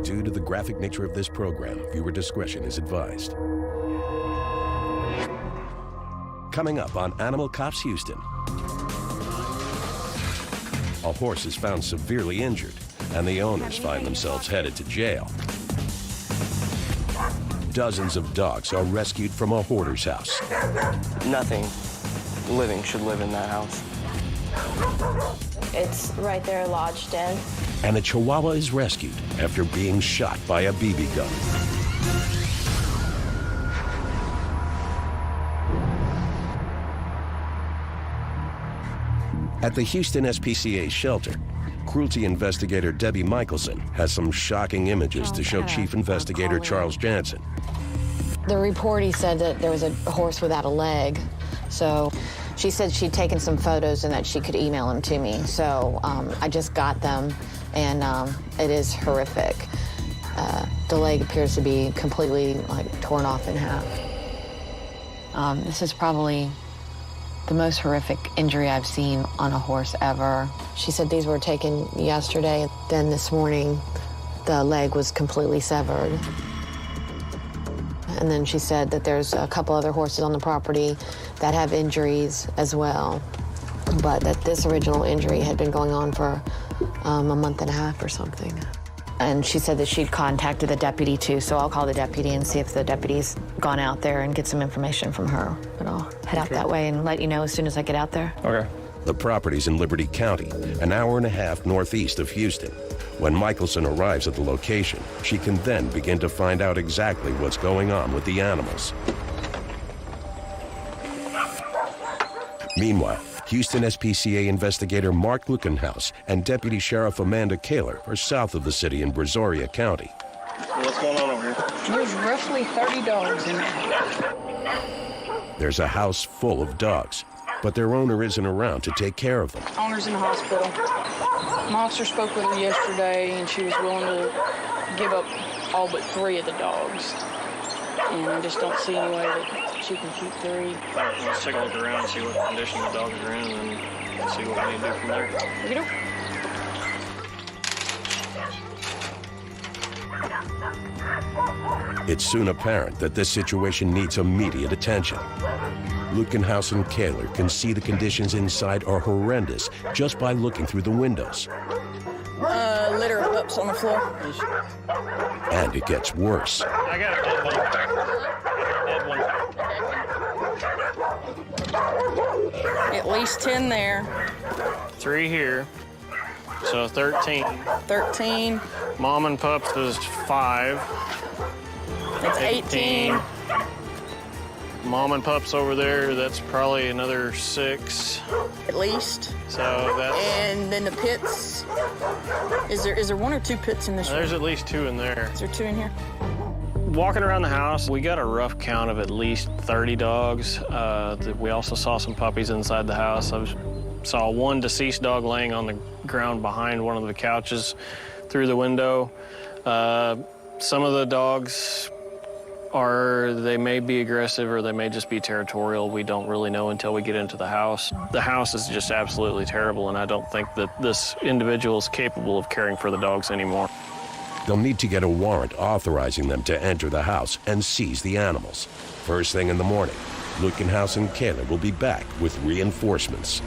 Due to the graphic nature of this program, viewer discretion is advised. Coming up on Animal Cops Houston. A horse is found severely injured, and the owners find themselves headed to jail. Dozens of dogs are rescued from a hoarder's house. Nothing living should live in that house. It's right there lodged in. And a Chihuahua is rescued after being shot by a BB gun. At the Houston SPCA shelter, cruelty investigator Debbie Michelson has some shocking images to show Chief Investigator Charles Jansen. The report, he said that there was a horse without a leg. So she said she'd taken some photos and that she could email them to me. So I just got them, and it is horrific. The leg appears to be completely torn off in half. This is probably the most horrific injury I've seen on a horse ever. She said these were taken yesterday. Then this morning, the leg was completely severed. And then she said that there's a couple other horses on the property that have injuries as well, but that this original injury had been going on for a month and a half or something. And she said that she'd contacted the deputy too, so I'll call the deputy and see if the deputy's gone out there and get some information from her. But I'll head out that way and let you know as soon as I get out there. Okay. The property's in Liberty County, an hour and a half northeast of Houston. When Michelson arrives at the location, she can then begin to find out exactly what's going on with the animals. Meanwhile, Houston SPCA investigator Mark Lukenhaus and Deputy Sheriff Amanda Kaler are south of the city in Brazoria County. What's going on over here? There's roughly 30 dogs in there. There's a house full of dogs, but their owner isn't around to take care of them. Owner's in the hospital. My officer spoke with her yesterday, and she was willing to give up all but 3 of the dogs. And I just don't see any way that she can keep 3. Let's take a look around and see what condition the dogs are in, and then see what we need to do from there. Okey-doke. It's soon apparent that this situation needs immediate attention. Lukenhaus and Kaler can see the conditions inside are horrendous just by looking through the windows. Litter of pups on the floor. And it gets worse. I got a dead one. Dead one. At least 10 there. 3 here, so 13. 13. Mom and pups is 5. That's 18. Mom and pups over there, that's probably another 6. At least. So that's... And then the pits. Is there 1 or 2 pits in this room? There's at least 2 in there. Is there 2 in here? Walking around the house, we got a rough count of at least 30 dogs. We also saw some puppies inside the house. I saw 1 deceased dog laying on the ground behind one of the couches through the window. Some of the dogs they may be aggressive or they may just be territorial. We don't really know until we get into the house. The house is just absolutely terrible, and I don't think that this individual is capable of caring for the dogs anymore. They'll need to get a warrant authorizing them to enter the house and seize the animals. First thing in the morning, Lukenhaus and Kaler will be back with reinforcements.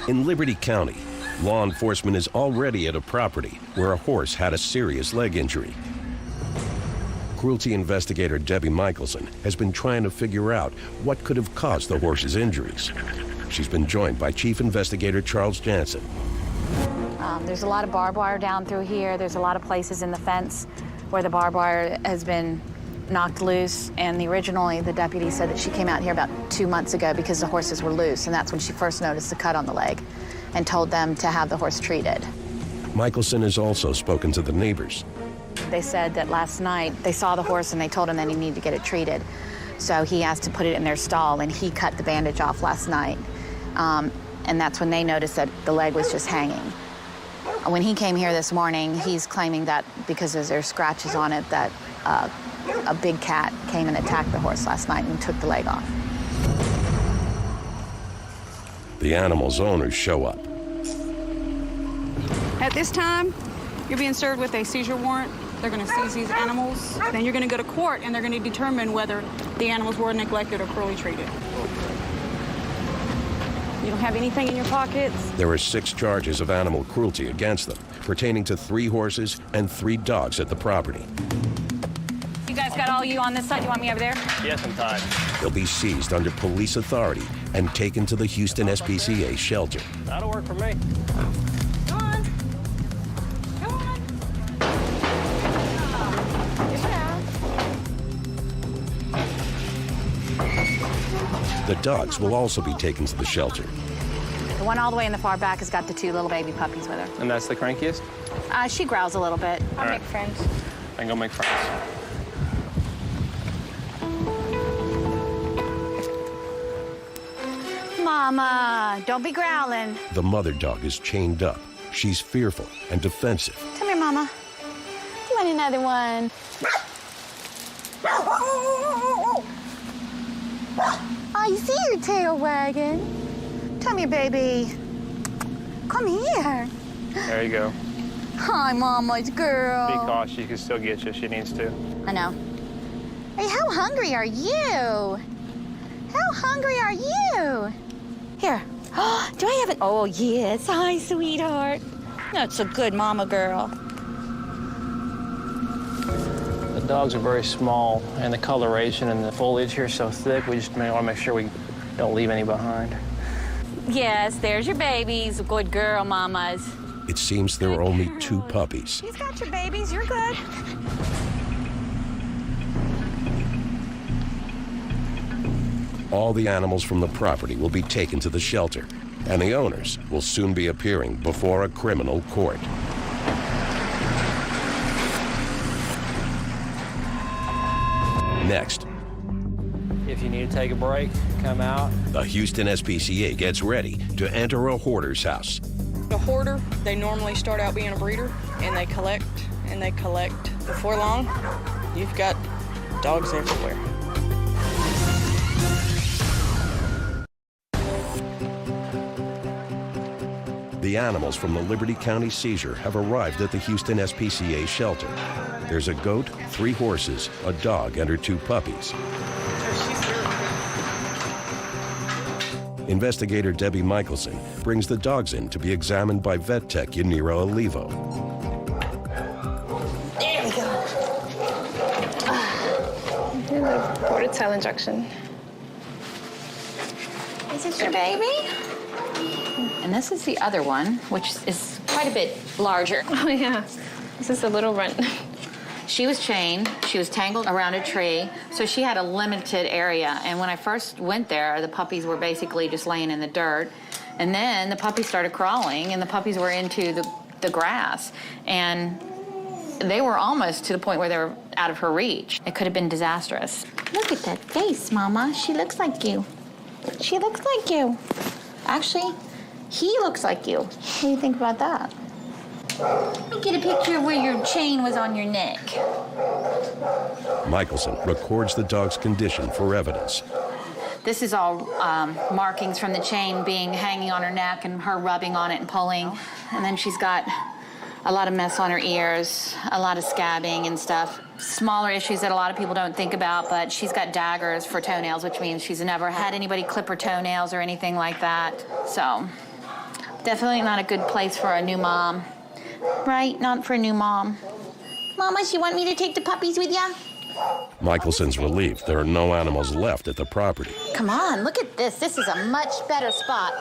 In Liberty County, law enforcement is already at a property where a horse had a serious leg injury. Cruelty investigator Debbie Michelson has been trying to figure out what could have caused the horse's injuries. She's been joined by Chief Investigator Charles Jansen. There's a lot of barbed wire down through here. There's a lot of places in the fence where the barbed wire has been knocked loose. And originally, the deputy said that she came out here about 2 months ago because the horses were loose, and that's when she first noticed the cut on the leg and told them to have the horse treated. Michelson has also spoken to the neighbors. They said that last night they saw the horse and they told him that he needed to get it treated. So he asked to put it in their stall, and he cut the bandage off last night. And that's when they noticed that the leg was just hanging. When he came here this morning, he's claiming that because there's scratches on it, that a big cat came and attacked the horse last night and took the leg off. The animal's owners show up. At this time, You're being served with a seizure warrant. They're going to seize these animals. Then you're going to go to court, and they're going to determine whether the animals were neglected or cruelly treated. You don't have anything in your pockets? There are 6 charges of animal cruelty against them, pertaining to 3 horses and 3 dogs at the property. You guys got all you on this side? You want me over there? Yes, I'm tied. They'll be seized under police authority and taken to the Houston SPCA shelter. That'll work for me. Come on. Come on. The dogs will also be taken to the shelter. The one all the way in the far back has got the 2 little baby puppies with her. And that's the crankiest? She growls a little bit. All right. Make friends. I can go make friends. Mama, don't be growling. The mother dog is chained up. She's fearful and defensive. Come here, Mama. You want another one? I see your tail wagging. Come here, baby. Come here. There you go. Hi, Mama's girl. Be cautious. She can still get you if she needs to. I know. Hey, how hungry are you? How hungry are you? Here. Do I have it? Oh, yes. Hi, sweetheart. That's a good mama girl. The dogs are very small, and the coloration and the foliage here is so thick, we just want to make sure we don't leave any behind. Yes, there's your babies. Good girl, mamas. It seems there are only 2 puppies. She's got your babies. You're good. All the animals from the property will be taken to the shelter, and the owners will soon be appearing before a criminal court. Next, If you need to take a break, come out. the Houston SPCA gets ready to enter a hoarder's house. A hoarder, they normally start out being a breeder, and they collect, and they collect. Before long, you've got dogs everywhere. The animals from the Liberty County seizure have arrived at the Houston SPCA shelter. There's a goat, 3 horses, a dog, and her 2 puppies. Investigator Debbie Michelson brings the dogs in to be examined by vet tech Yanira Olivo. There we go. Ported cell injection. Is this your baby? And this is the other one, which is quite a bit larger. Oh yeah, this is a little runt. She was chained, she was tangled around a tree, so she had a limited area. And when I first went there, the puppies were basically just laying in the dirt. And then the puppies started crawling, and the puppies were into the grass. And they were almost to the point where they were out of her reach. It could have been disastrous. Look at that face, Mama. She looks like you. She looks like you. Actually, he looks like you. What do you think about that? Let me get a picture of where your chain was on your neck. Michelson records the dog's condition for evidence. This is all markings from the chain hanging on her neck and her rubbing on it and pulling. And then she's got a lot of mess on her ears, a lot of scabbing and stuff. Smaller issues that a lot of people don't think about, but she's got daggers for toenails, which means she's never had anybody clip her toenails or anything like that. So definitely not a good place for a new mom. Right? Not for a new mom. Mama, you want me to take the puppies with ya? Michelson's relieved there are no animals left at the property. Come on, look at this. This is a much better spot.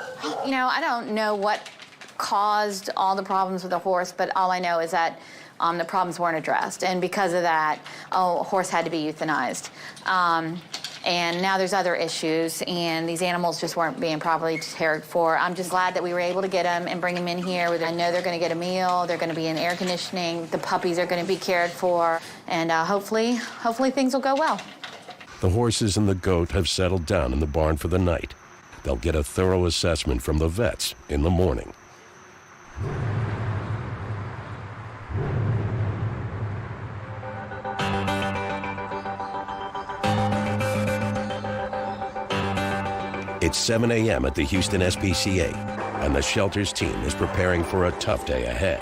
You know, I don't know what caused all the problems with the horse, but all I know is that the problems weren't addressed. And because of that, a horse had to be euthanized. And now there's other issues, and these animals just weren't being properly cared for. I'm just glad that we were able to get them and bring them in here. I know they're going to get a meal, they're going to be in air conditioning, the puppies are going to be cared for, and hopefully things will go well. The horses and the goat have settled down in the barn for the night. They'll get a thorough assessment from the vets in the morning. It's 7 a.m. at the Houston SPCA, and the shelter's team is preparing for a tough day ahead.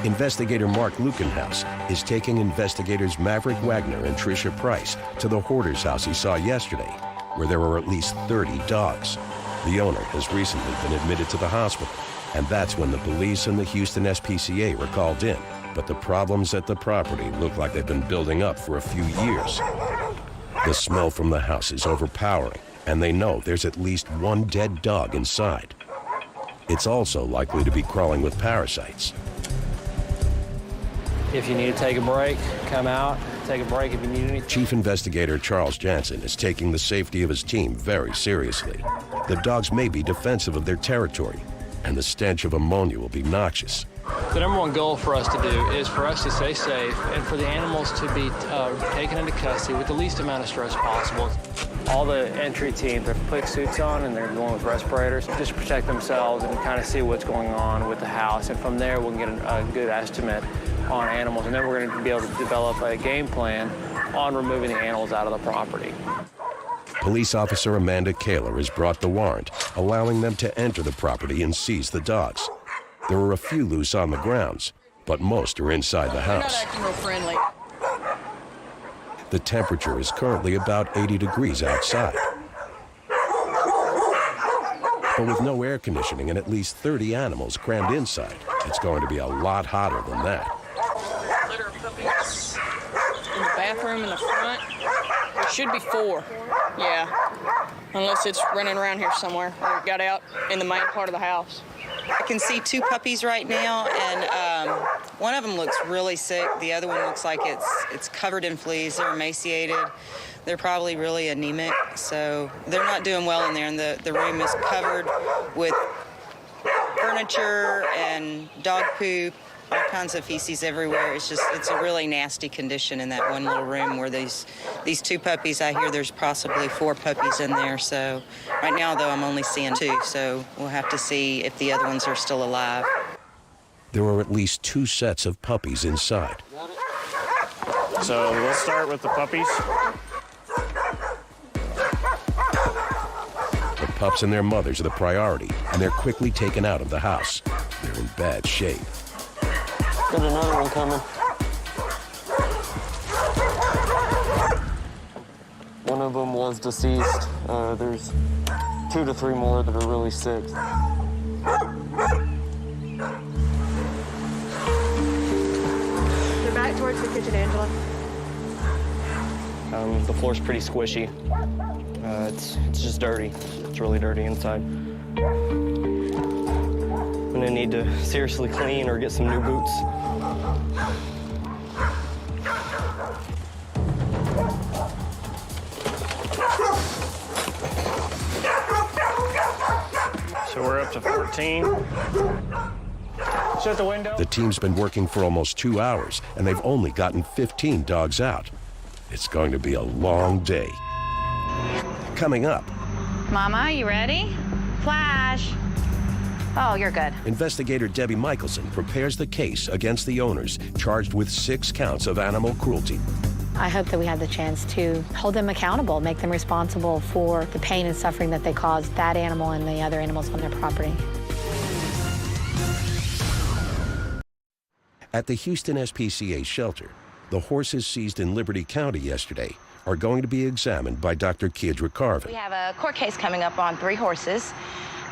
Investigator Mark Lukenhaus is taking investigators Maverick Wagner and Tricia Price to the hoarder's house he saw yesterday, where there were at least 30 dogs. The owner has recently been admitted to the hospital, and that's when the police and the Houston SPCA were called in. But the problems at the property look like they've been building up for a few years. The smell from the house is overpowering, and they know there's at least one dead dog inside. It's also likely to be crawling with parasites. If you need to take a break, come out, take a break if you need anything. Chief Investigator Charles Jansen is taking the safety of his team very seriously. The dogs may be defensive of their territory, and the stench of ammonia will be noxious. The number one goal for us to do is for us to stay safe and for the animals to be taken into custody with the least amount of stress possible. All the entry teams are putting suits on and they're going with respirators just to protect themselves and kind of see what's going on with the house. And from there, we'll get a good estimate on animals. And then we're going to be able to develop a game plan on removing the animals out of the property. Police officer Amanda Kaler has brought the warrant, allowing them to enter the property and seize the dogs. There are a few loose on the grounds, but most are inside the house. They're not acting real friendly. The temperature is currently about 80 degrees outside. But with no air conditioning and at least 30 animals crammed inside, it's going to be a lot hotter than that. Litter of puppies in the bathroom in the front. There should be 4. Yeah. Unless it's running around here somewhere or it got out in the main part of the house. I can see 2 puppies right now, and one of them looks really sick. The other one looks like it's covered in fleas. They're emaciated. They're probably really anemic, so they're not doing well in there. And the room is covered with furniture and dog poop, all kinds of feces everywhere. It's a really nasty condition in that one little room where these 2 puppies, I hear there's possibly 4 puppies in there. So right now, though, I'm only seeing 2, so we'll have to see if the other ones are still alive. There are at least 2 sets of puppies inside. So let's start with the puppies. The pups and their mothers are the priority, and they're quickly taken out of the house. They're in bad shape. Got another one coming. One of them was deceased. There's 2 to 3 more that are really sick. You're back towards the kitchen, Angela. The floor's pretty squishy. It's just dirty. It's really dirty inside. I'm gonna need to seriously clean or get some new boots. So we're up to 14. Shut the window. The team's been working for almost 2 hours, and they've only gotten 15 dogs out. It's going to be a long day. Coming up, Mama, you ready? Flash. Oh, you're good. investigator Debbie Michelson prepares the case against the owners charged with 6 counts of animal cruelty. I hope that we have the chance to hold them accountable, make them responsible for the pain and suffering that they caused that animal and the other animals on their property. At the Houston SPCA shelter, the horses seized in Liberty County yesterday are going to be examined by Dr. Kiedra Carvin. We have a court case coming up on 3 horses.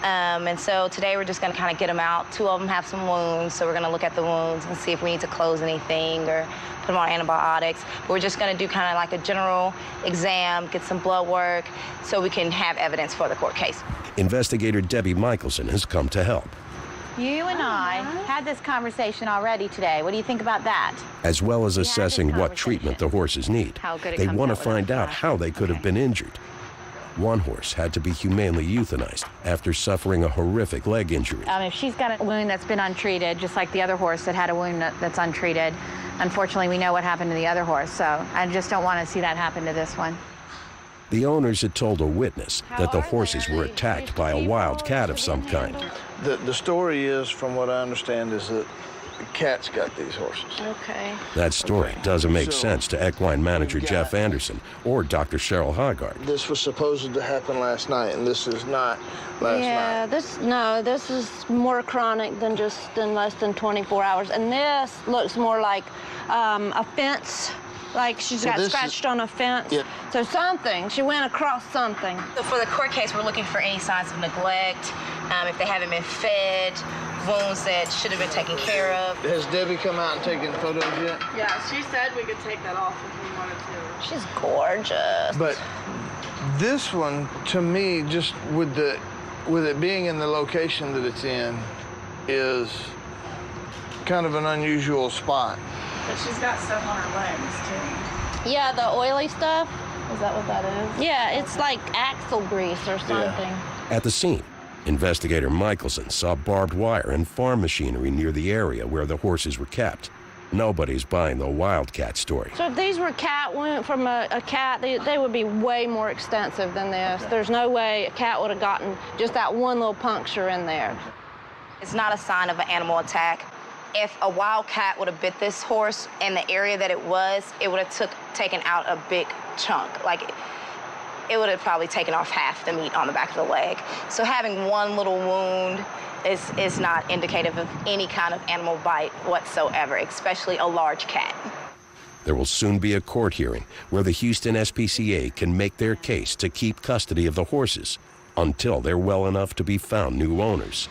And so today we're just going to kind of get them out. 2 of them have some wounds, so we're going to look at the wounds and see if we need to close anything or put them on antibiotics. But we're just going to do kind of like a general exam, get some blood work, so we can have evidence for the court case. Investigator Debbie Michelson has come to help. You and I had this conversation already today. What do you think about that? As well as assessing what treatment the horses need. They want to find out how they could have been injured. One horse had to be humanely euthanized after suffering a horrific leg injury. If she's got a wound that's been untreated, just like the other horse that had a wound that's untreated, unfortunately, we know what happened to the other horse, so I just don't want to see that happen to this one. The owners had told a witness that the horses were attacked by a wild cat of some kind. The story is, from what I understand, is that the cats got these horses. Okay. That story doesn't make sense to equine manager Jeff Anderson or Dr. Cheryl Hoggard. This was supposed to happen last night, and this is not last night. This is more chronic than less than 24 hours. And this looks more like a fence, like she's got scratched on a fence. Yeah. So she went across something. So for the court case, we're looking for any signs of neglect, if they haven't been fed, wounds that should have been taken care of. Has Debbie come out and taken photos yet? Yeah, she said we could take that off if we wanted to. She's gorgeous. But this one, to me, just with it being in the location that it's in, is kind of an unusual spot. But she's got stuff on her legs, too. Yeah, the oily stuff. Is that what that is? Yeah, it's like axle grease or something. At the scene, investigator Michelson saw barbed wire and farm machinery near the area where the horses were kept. Nobody's buying the wildcat story. So if these were from a cat, they would be way more extensive than this. There's no way a cat would have gotten just that one little puncture in there. It's not a sign of an animal attack. If a wild cat would have bit this horse in the area that it would have taken out a big chunk. Like, it would have probably taken off half the meat on the back of the leg. So having one little wound is not indicative of any kind of animal bite whatsoever, especially a large cat. There will soon be a court hearing where the Houston SPCA can make their case to keep custody of the horses until they're well enough to be found new owners.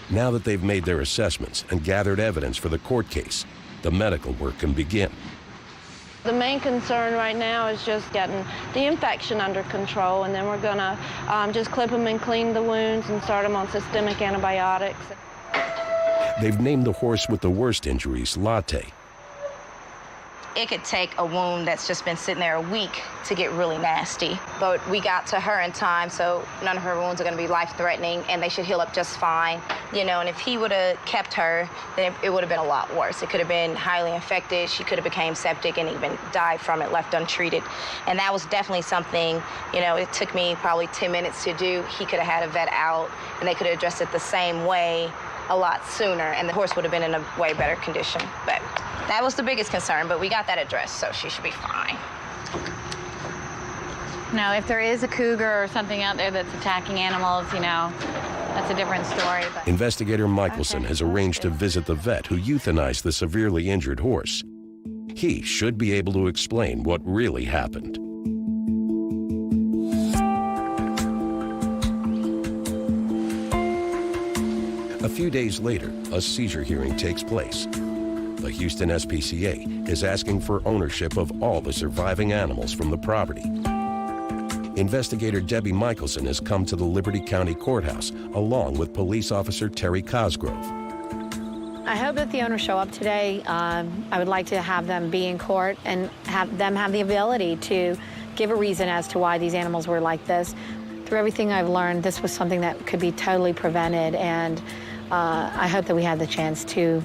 Now that they've made their assessments and gathered evidence for the court case, the medical work can begin. The main concern right now is just getting the infection under control, and then we're gonna just clip them and clean the wounds and start them on systemic antibiotics. They've named the horse with the worst injuries Latte. It could take a wound that's just been sitting there a week to get really nasty. But we got to her in time, so none of her wounds are gonna be life-threatening, and they should heal up just fine. And if he would have kept her, then it would have been a lot worse. It could have been highly infected. She could have became septic and even died from it, left untreated. And that was definitely something, it took me probably 10 minutes to do. He could have had a vet out, and they could have addressed it the same way a lot sooner, and the horse would have been in a way better condition. But that was the biggest concern, but we got that addressed, so she should be fine. Now, if there is a cougar or something out there that's attacking animals, that's a different story. But... Investigator Michelson has arranged to visit the vet who euthanized the severely injured horse. He should be able to explain what really happened. A few days later, a seizure hearing takes place. The Houston SPCA is asking for ownership of all the surviving animals from the property. Investigator Debbie Michelson has come to the Liberty County Courthouse along with police officer Terry Cosgrove. I hope that the owners show up today. I would like to have them be in court and have them have the ability to give a reason as to why these animals were like this. Through everything I've learned, this was something that could be totally prevented, and I hope that we have the chance to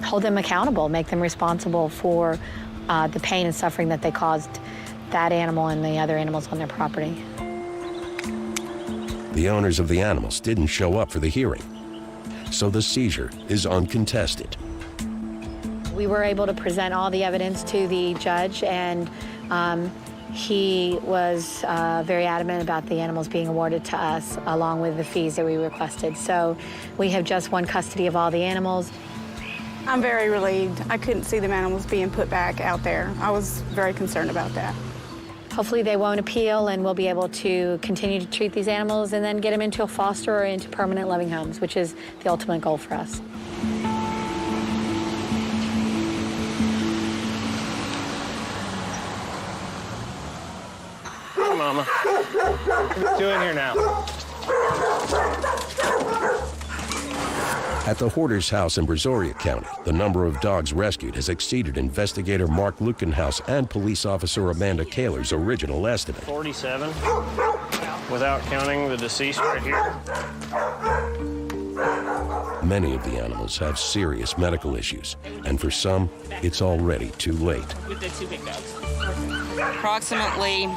hold them accountable, make them responsible for the pain and suffering that they caused that animal and the other animals on their property. The owners of the animals didn't show up for the hearing, so the seizure is uncontested. We were able to present all the evidence to the judge, and he was very adamant about the animals being awarded to us, along with the fees that we requested. So we have just won custody of all the animals. I'm very relieved. I couldn't see them animals being put back out there. I was very concerned about that. Hopefully they won't appeal, and we'll be able to continue to treat these animals and then get them into a foster or into permanent living homes, which is the ultimate goal for us. Hey, Mama. What are you doing here now? At the hoarder's house in Brazoria County, the number of dogs rescued has exceeded investigator Mark Lukenhaus and police officer Amanda Kaler's original estimate. 47, without counting the deceased right here. Many of the animals have serious medical issues, and for some, it's already too late. With the two big dogs. Approximately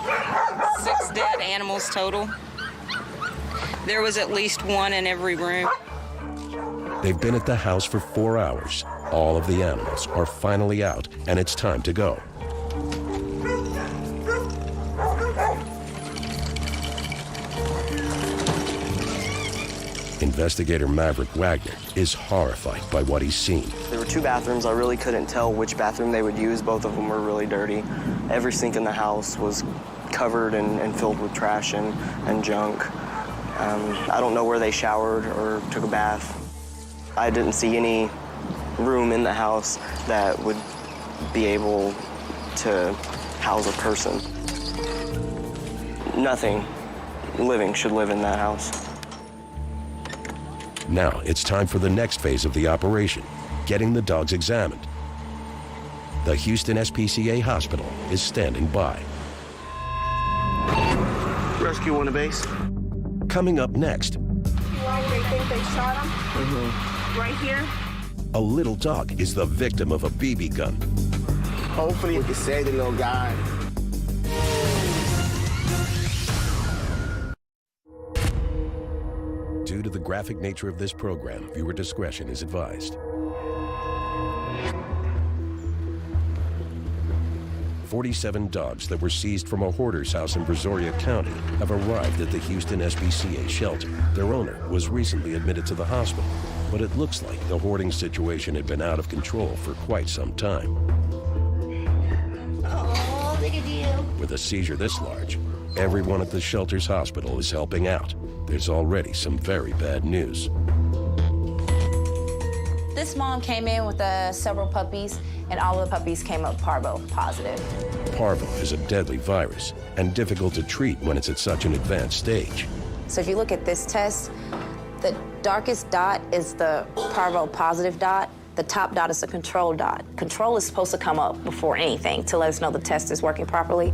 6 dead animals total. There was at least one in every room. They've been at the house for 4 hours. All of the animals are finally out, and it's time to go. Investigator Maverick Wagner is horrified by what he's seen. There were 2 bathrooms. I really couldn't tell which bathroom they would use. Both of them were really dirty. Every sink in the house was covered and filled with trash and junk. I don't know where they showered or took a bath. I didn't see any room in the house that would be able to house a person. Nothing living should live in that house. Now it's time for the next phase of the operation, getting the dogs examined. The Houston SPCA hospital is standing by. Rescue 1 to base. Coming up next, Why do they think they shot him? Right here? a little dog is the victim of a BB gun. Hopefully we can save the little guy. Due to the graphic nature of this program, viewer discretion is advised. 47 dogs that were seized from a hoarder's house in Brazoria County have arrived at the Houston SPCA shelter. Their owner was recently admitted to the hospital, but it looks like the hoarding situation had been out of control for quite some time. Oh, look at you. With a seizure this large, everyone at the shelter's hospital is helping out. There's already some very bad news. This mom came in with several puppies, and all of the puppies came up parvo positive. Parvo is a deadly virus and difficult to treat when it's at such an advanced stage. So if you look at this test, the darkest dot is the parvo positive dot. The top dot is the control dot. Control is supposed to come up before anything to let us know the test is working properly.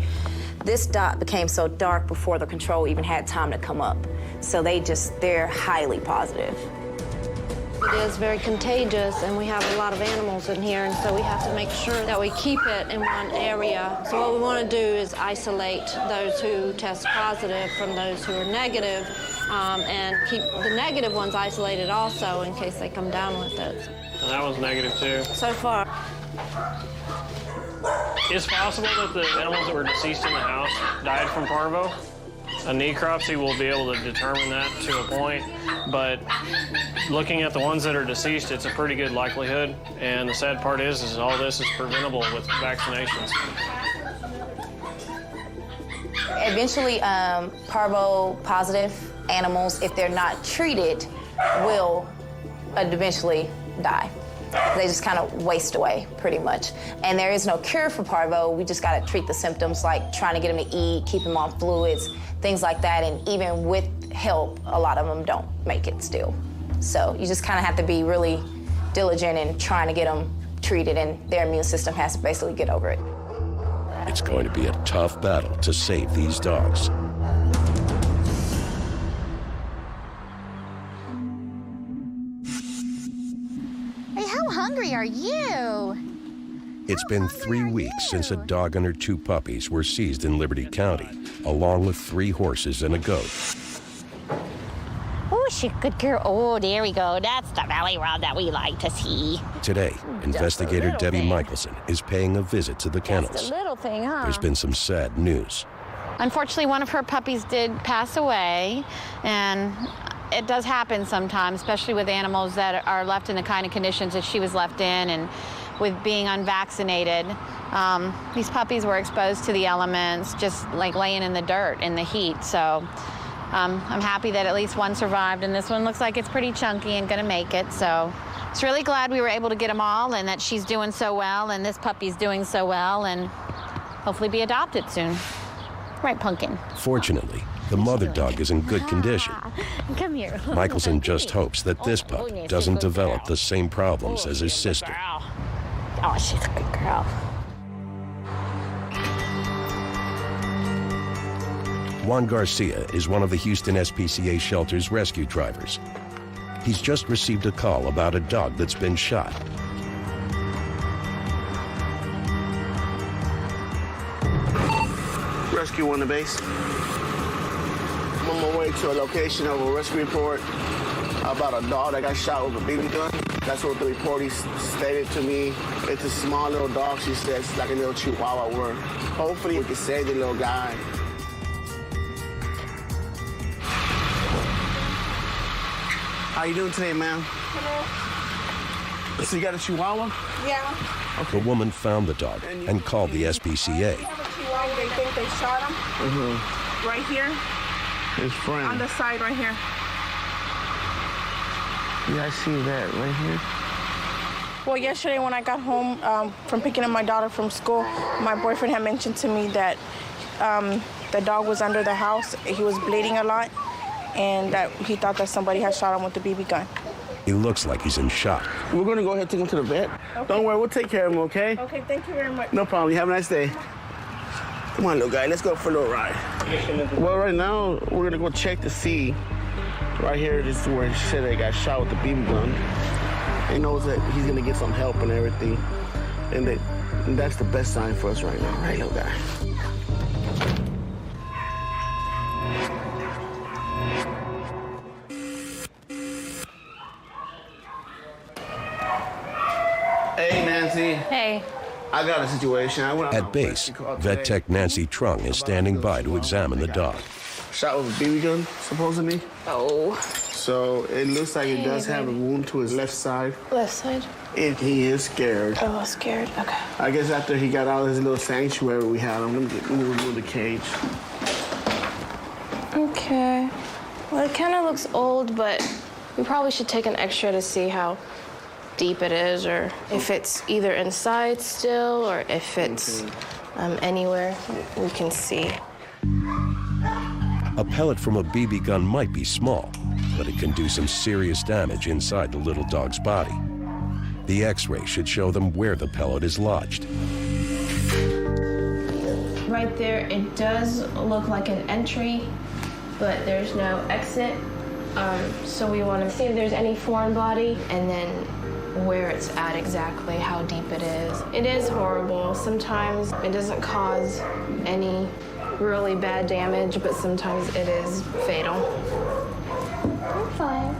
This dot became so dark before the control even had time to come up. So they're highly positive. It is very contagious, and we have a lot of animals in here, and so we have to make sure that we keep it in one area. So what we want to do is isolate those who test positive from those who are negative, and keep the negative ones isolated also in case they come down with it. And that one's negative too. So far. It's possible that the animals that were deceased in the house died from parvo. A necropsy will be able to determine that to a point, but looking at the ones that are deceased, it's a pretty good likelihood. And the sad part is all this is preventable with vaccinations. Eventually, parvo positive animals, if they're not treated, will eventually die. They just kind of waste away, pretty much. And there is no cure for parvo. We just got to treat the symptoms, like trying to get them to eat, keep them on fluids, things like that. And even with help, a lot of them don't make it still. So you just kind of have to be really diligent in trying to get them treated, and their immune system has to basically get over it. It's going to be a tough battle to save these dogs. Hey, how hungry are you? It's been 3 weeks since a dog and her 2 puppies were seized in Liberty County, along with 3 horses and a goat. Oh, she's a good girl. Oh, there we go. That's the belly rub that we like to see. Today, investigator Debbie Michelson is paying a visit to the kennels. Just a little thing, huh? There's been some sad news. Unfortunately, one of her puppies did pass away, and it does happen sometimes, especially with animals that are left in the kind of conditions that she was left in, and with being unvaccinated. These puppies were exposed to the elements, just like laying in the dirt in the heat. So I'm happy that at least one survived, and this one looks like it's pretty chunky and gonna make it. So it's really glad we were able to get them all, and that she's doing so well, and this puppy's doing so well, and hopefully be adopted soon. Right, Pumpkin? Fortunately, the mother dog is in good condition. Come here. Michelson just hopes that this pup doesn't develop the same problems as his sister. Oh, she's a good girl. Juan Garcia is one of the Houston SPCA shelter's rescue drivers. He's just received a call about a dog that's been shot. Rescue 1 to base. I'm on my way to a location of a rescue report. about a dog that got shot with a BB gun. That's what the reporter stated to me. It's a small little dog, she said. It's like a little Chihuahua word. Hopefully we can save the little guy. How you doing today, ma'am? Hello. So you got a Chihuahua? Yeah. The woman found the dog and called the SPCA. Chihuahua, they think they shot him. Mm-hmm. Right here. His friend. On the side right here. Yeah, I see that right here. Well, yesterday when I got home from picking up my daughter from school, my boyfriend had mentioned to me that the dog was under the house. He was bleeding a lot, and that he thought that somebody had shot him with a BB gun. He looks like he's in shock. We're going to go ahead and take him to the vet. Okay. Don't worry, we'll take care of him, okay? Okay, thank you very much. No problem. You have a nice day. Come on, little guy. Let's go for a little ride. Well, right now, we're going to go check to see. Right here, this is where he said they got shot with the BB gun. He knows that he's going to get some help and everything. And that's the best sign for us right now. Right, little guy? Hey, Nancy. Hey. I got a situation. At base, vet tech Nancy Trung is standing by to examine the dog. Shot with a BB gun, supposedly. Oh. So it looks like it does have a wound to his left side. Left side? He is scared. Oh, scared. Okay. I guess after he got out of his little sanctuary we had him, let me remove the cage. Okay. Well, it kind of looks old, but we probably should take an X-ray to see how deep it is, or if it's either inside still, or if it's anywhere we can see. A pellet from a BB gun might be small, but it can do some serious damage inside the little dog's body. The X-ray should show them where the pellet is lodged. Right there, it does look like an entry, but there's no exit. So we want to see if there's any foreign body, and then where it's at exactly, how deep it is. It is horrible. Sometimes it doesn't cause any really bad damage, but sometimes it is fatal. I'm fine.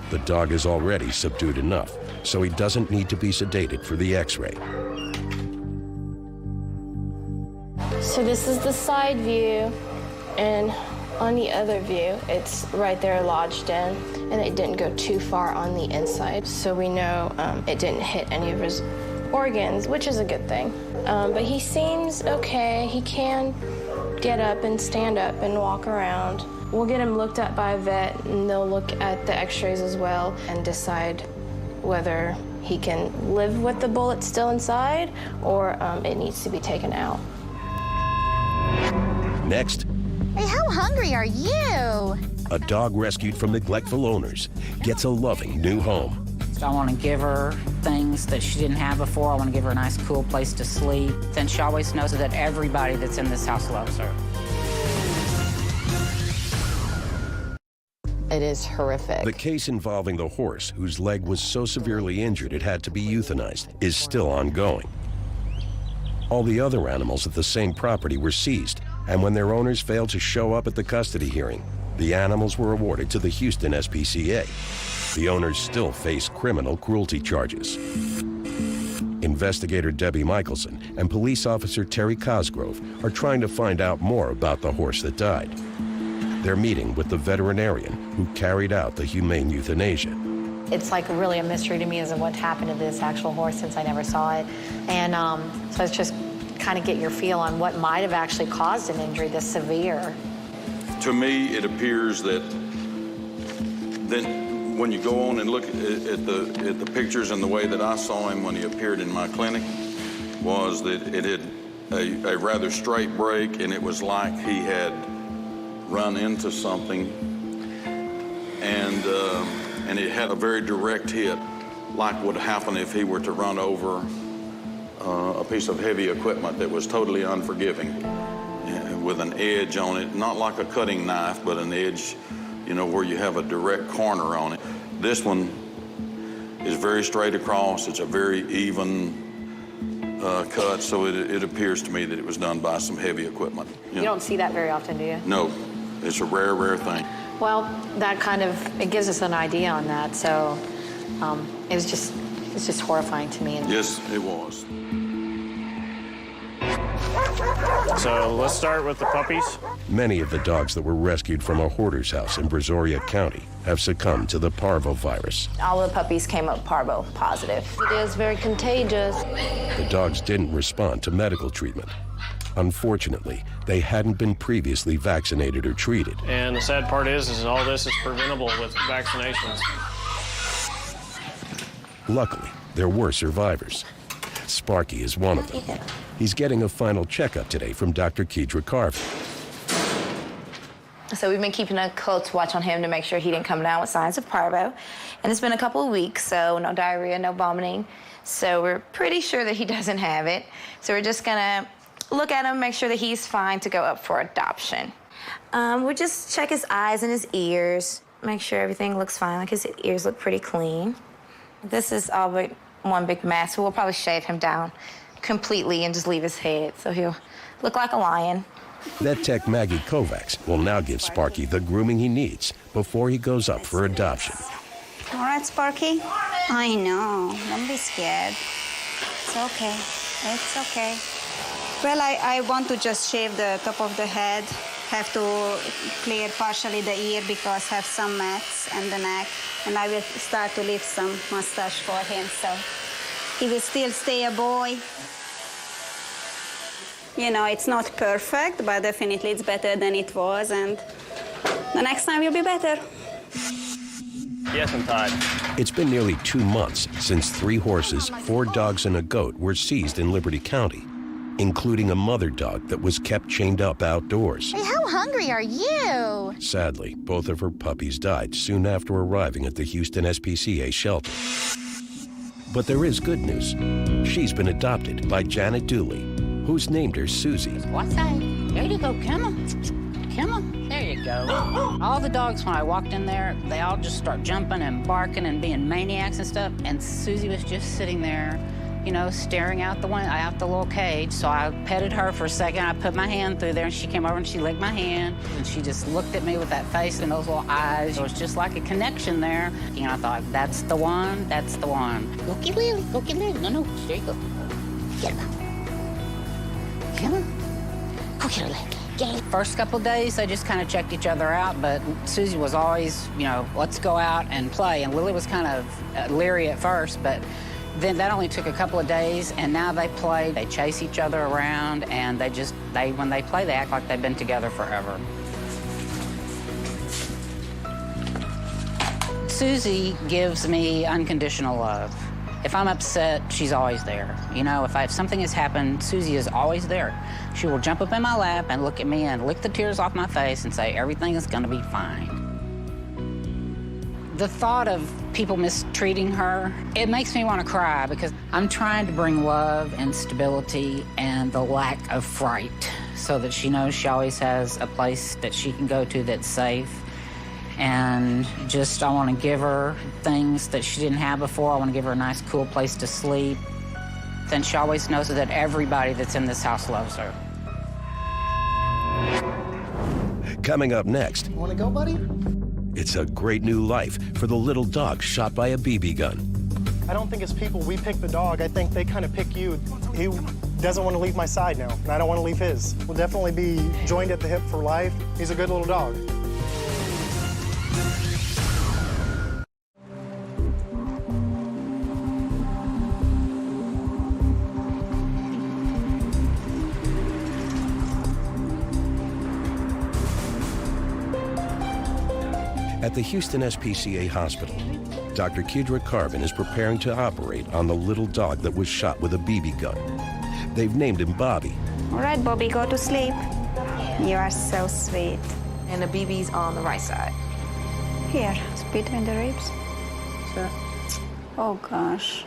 The dog is already subdued enough, so he doesn't need to be sedated for the X-ray. So this is the side view, and on the other view, it's right there lodged in, and it didn't go too far on the inside, so we know it didn't hit any of his organs, which is a good thing. But he seems okay. He can get up and stand up and walk around. We'll get him looked at by a vet, and they'll look at the x-rays as well and decide whether he can live with the bullet still inside or it needs to be taken out. Next, Hey, how hungry are you? a dog rescued from neglectful owners gets a loving new home. So I want to give her things that she didn't have before. I want to give her a nice, cool place to sleep. Then she always knows that everybody that's in this house loves her. It is horrific. The case involving the horse, whose leg was so severely injured it had to be euthanized, is still ongoing. All the other animals at the same property were seized, and when their owners failed to show up at the custody hearing, the animals were awarded to the Houston SPCA. The owners still face criminal cruelty charges. Investigator Debbie Michelson and police officer Terry Cosgrove are trying to find out more about the horse that died. They're meeting with the veterinarian who carried out the humane euthanasia. It's like really a mystery to me as to what happened to this actual horse since I never saw it. And so it's just kind of get your feel on what might have actually caused an injury this severe. To me, it appears that when you go on and look at the pictures and the way that I saw him when he appeared in my clinic, was that it had a rather straight break, and it was like he had run into something, and it had a very direct hit, like would happen if he were to run over a piece of heavy equipment that was totally unforgiving, with an edge on it, not like a cutting knife, but an edge, you know, where you have a direct corner on it. This one is very straight across. It's a very even cut, so it appears to me that it was done by some heavy equipment. You don't see that very often, do you? No, it's a rare, rare thing. Well, that kind of, it gives us an idea on that. So it's just horrifying to me. Yes, it was. So let's start with the puppies. Many of the dogs that were rescued from a hoarder's house in Brazoria County have succumbed to the parvovirus. All of the puppies came up parvo positive. It is very contagious. The dogs didn't respond to medical treatment. Unfortunately, they hadn't been previously vaccinated or treated. And the sad part is all this is preventable with vaccinations. Luckily, there were survivors. Sparky is one of them. He's getting a final checkup today from Dr. Kedra Carvin. So we've been keeping a close watch on him to make sure he didn't come down with signs of parvo. And it's been a couple of weeks, so no diarrhea, no vomiting. So we're pretty sure that he doesn't have it. So we're just gonna look at him, make sure that he's fine to go up for adoption. We'll just check his eyes and his ears, make sure everything looks fine, like his ears look pretty clean. This is all but one big mess, so we'll probably shave him down completely and just leave his head, so he'll look like a lion. Vet tech Maggie Kovacs will now give Sparky the grooming he needs before he goes up for adoption. All right, Sparky? I know. Don't be scared. It's okay. It's okay. Well, I want to just shave the top of the head. Have to clear partially the ear because have some mats and the neck. And I will start to leave some mustache for him, so he will still stay a boy. You know, it's not perfect, but definitely it's better than it was, and the next time will be better. Yes, I'm tied. It's been nearly 2 months since 3 horses, 4 dogs, and a goat were seized in Liberty County, including a mother dog that was kept chained up outdoors. Hey, how hungry are you? Sadly, both of her puppies died soon after arriving at the Houston SPCA shelter. But there is good news. She's been adopted by Janet Dooley, who's named her Susie. What's that? There you go, come on. Come on. There you go. All the dogs, when I walked in there, they all just start jumping and barking and being maniacs and stuff. And Susie was just sitting there, you know, staring out the little cage. So I petted her for a second. I put my hand through there, and she came over and she licked my hand. And she just looked at me with that face and those little eyes. It was just like a connection there. And I thought, that's the one, that's the one. Go get Lily, go get Lily. No, there you go. Get her. Come on. Go get her, Lily. First couple of days, they just kind of checked each other out, but Susie was always, you know, let's go out and play. And Lily was kind of leery at first, but then that only took a couple of days, and now they play. They chase each other around, and when they play, they act like they've been together forever. Susie gives me unconditional love. If I'm upset, she's always there. You know, if something has happened, Susie is always there. She will jump up in my lap and look at me and lick the tears off my face and say, everything is gonna be fine. The thought of people mistreating her, it makes me want to cry because I'm trying to bring love and stability and the lack of fright so that she knows she always has a place that she can go to that's safe. And just, I want to give her things that she didn't have before. I want to give her a nice, cool place to sleep. Then she always knows that everybody that's in this house loves her. Coming up next, You want to go, buddy? it's a great new life for the little dog shot by a BB gun. I don't think as people we pick the dog. I think they kind of pick you. He doesn't want to leave my side now, and I don't want to leave his. We'll definitely be joined at the hip for life. He's a good little dog. At the Houston SPCA hospital, Dr. Kedra Carvin is preparing to operate on the little dog that was shot with a BB gun. They've named him Bobby. All right, Bobby, go to sleep. You are so sweet. And the BB's on the right side. Here, it's between the ribs. Sure. Oh, gosh.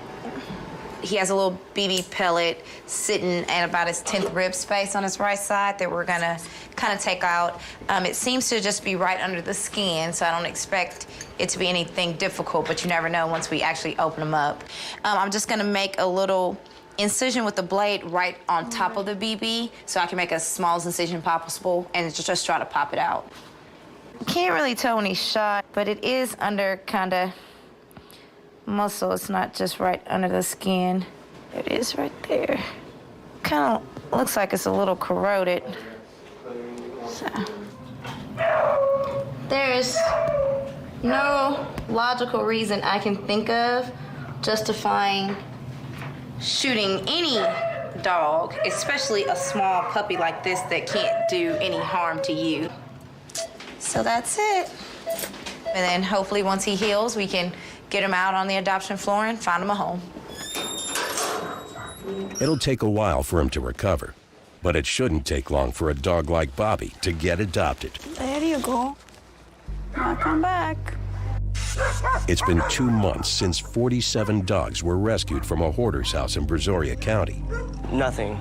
He has a little BB pellet sitting at about his 10th rib space on his right side that we're gonna kind of take out. It seems to just be right under the skin, so I don't expect it to be anything difficult, but you never know once we actually open them up. I'm just gonna make a little incision with the blade right on top of the BB so I can make a small incision possible and just try to pop it out. Can't really tell when he's shot, but it is under kind of muscle. It's not just right under the skin. It is right there. Kind of looks like it's a little corroded. So. There's no logical reason I can think of justifying shooting any dog, especially a small puppy like this that can't do any harm to you. So that's it. And then hopefully once he heals, we can get him out on the adoption floor and find him a home. It'll take a while for him to recover, but it shouldn't take long for a dog like Bobby to get adopted. There you go. Now come back. It's been 2 months since 47 dogs were rescued from a hoarder's house in Brazoria County. Nothing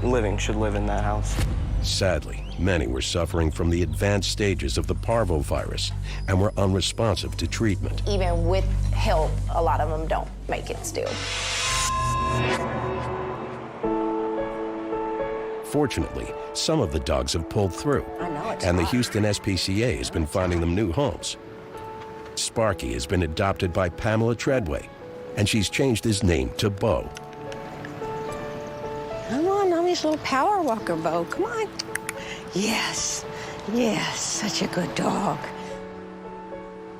living should live in that house. Sadly, many were suffering from the advanced stages of the parvovirus and were unresponsive to treatment. Even with help, a lot of them don't make it still. Fortunately, some of the dogs have pulled through, and the Houston SPCA has been finding them new homes. Sparky has been adopted by Pamela Treadway, and she's changed his name to Bo. Come on, mommy's little power walker, Bo. Come on. Yes, yes, such a good dog.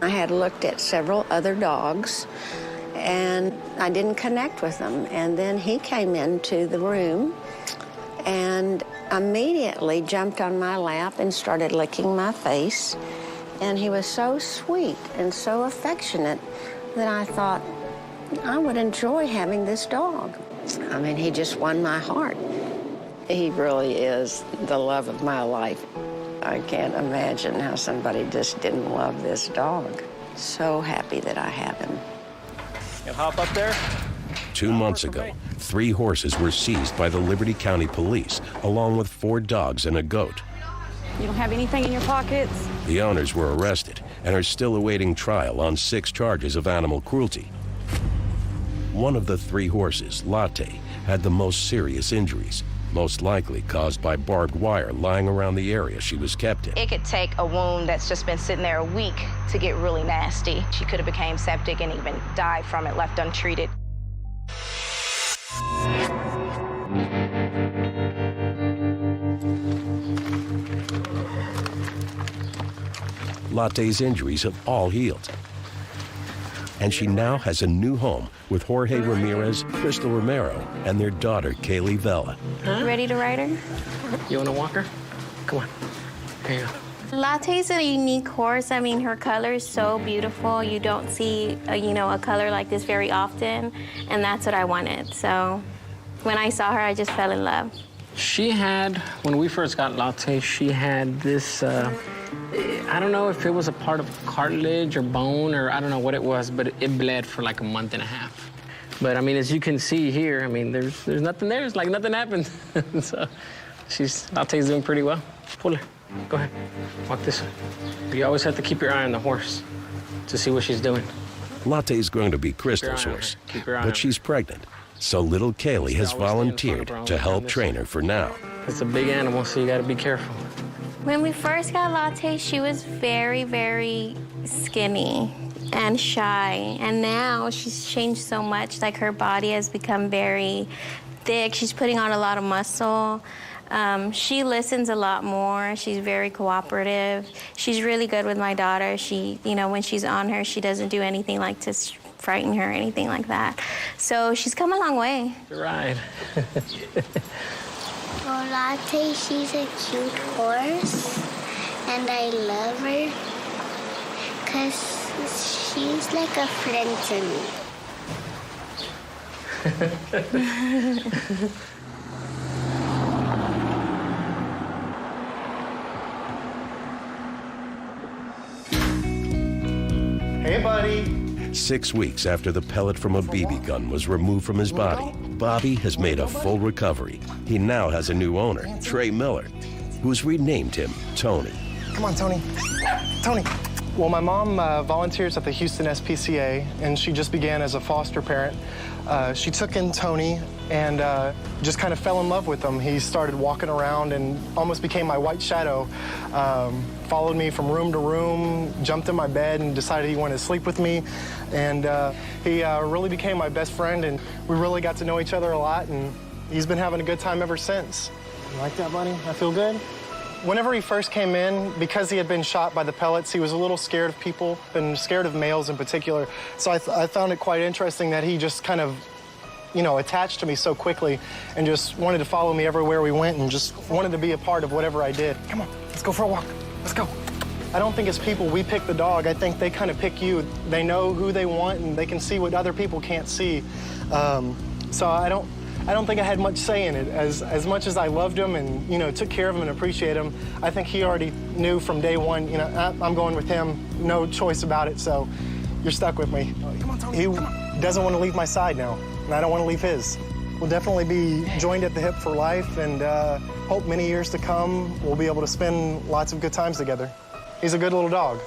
I had looked at several other dogs, and I didn't connect with them. And then he came into the room and immediately jumped on my lap and started licking my face. And he was so sweet and so affectionate that I thought I would enjoy having this dog. I mean, he just won my heart. He really is the love of my life. I can't imagine how somebody just didn't love this dog. So happy that I have him. You hop up there? 2 months ago, 3 horses were seized by the Liberty County Police, along with 4 dogs and a goat. You don't have anything in your pockets? The owners were arrested and are still awaiting trial on 6 charges of animal cruelty. One of the 3 horses, Latte, had the most serious injuries, most likely caused by barbed wire lying around the area she was kept in. It could take a wound that's just been sitting there a week to get really nasty. She could have became septic and even died from it, left untreated. Latte's injuries have all healed, and she now has a new home with Jorge Ramirez, Crystal Romero, and their daughter, Kaylee Vela. Huh? Ready to ride her? You want to walk her? Come on. Here you go. Latte's a unique horse. I mean, her color is so beautiful. You don't see, a color like this very often, and that's what I wanted. So when I saw her, I just fell in love. She had, when we first got Latte, she had this, I don't know if it was a part of cartilage or bone or I don't know what it was, but it bled for like a month and a half. But I mean, as you can see here, I mean, there's nothing there. It's like nothing happened. So Latte's doing pretty well. Pull her. Go ahead. Walk this way. You always have to keep your eye on the horse to see what she's doing. Latte's going to be Crystal's horse, but she's pregnant. So little Kaylee has volunteered to help train her for now. It's a big animal, so you got to be careful. When we first got Latte, she was very, very skinny and shy. And now she's changed so much. Like, her body has become very thick. She's putting on a lot of muscle. She listens a lot more. She's very cooperative. She's really good with my daughter. She, when she's on her, she doesn't do anything like to frighten her or anything like that. So she's come a long way. Right. Well, Latte, she's a cute horse, and I love her because she's like a friend to me. Hey, buddy. 6 weeks after the pellet from a BB gun was removed from his body, Bobby has made a full recovery. He now has a new owner, Trey Miller, who's renamed him Tony. Come on, Tony. Tony. Well, my mom volunteers at the Houston SPCA, and she just began as a foster parent. She took in Tony and just kind of fell in love with him. He started walking around and almost became my white shadow. Followed me from room to room, jumped in my bed and decided he wanted to sleep with me. And he really became my best friend, and we really got to know each other a lot, and he's been having a good time ever since. You like that, buddy? I feel good? Whenever he first came in, because he had been shot by the pellets, he was a little scared of people, and scared of males in particular. So I found it quite interesting that he just kind of, you know, attached to me so quickly and just wanted to follow me everywhere we went and just wanted to be a part of whatever I did. Come on, let's go for a walk. Let's go. I don't think as people we pick the dog. I think they kind of pick you. They know who they want, and they can see what other people can't see. So I don't think I had much say in it. As much as I loved him and, you know, took care of him and appreciate him, I think he already knew from day one, you know, I'm going with him, no choice about it, so you're stuck with me. He doesn't want to leave my side now, and I don't want to leave his. We'll definitely be joined at the hip for life, and hope many years to come we'll be able to spend lots of good times together. He's a good little dog.